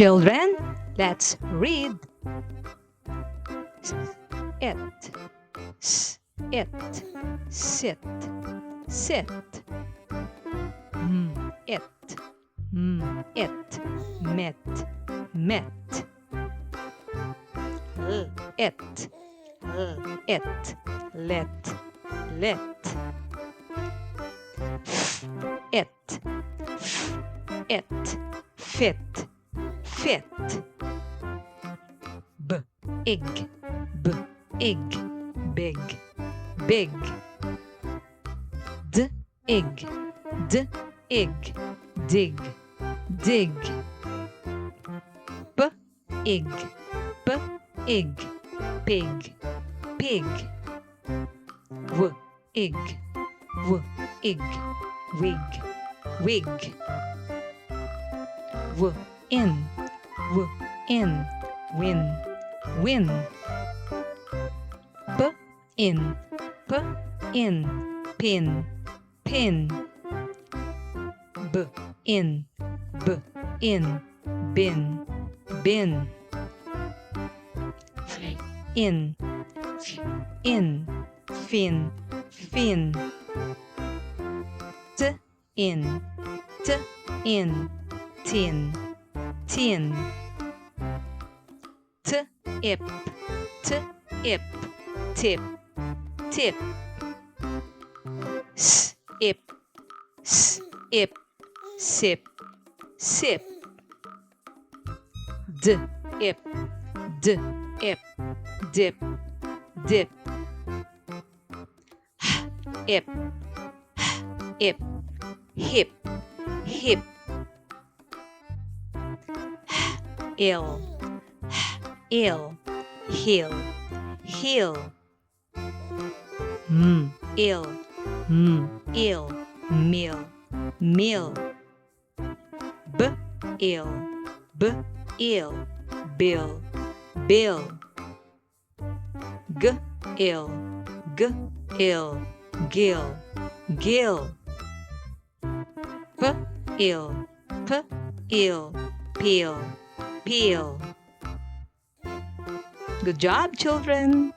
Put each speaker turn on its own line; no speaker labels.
Children, let's read. It, it, sit, sit. It, it, met, met. It, let, let. It, fit, fit. Big, big, big. Dig, dig, dig. Big, pig, pig. Wig, wig, wig. In, win, win. In, pin, pin. In, bin, bin. In, fin, fin. In, tin, tin. Tip, tip, tip. Sip, sip, sip. Dip, dip, dip. Hip, hip, hip. Ill, hill, hill. Ill, meal, meal. Ill, bill, bill. Ill, gill, gill. Ill, peel, peel. Good job, children.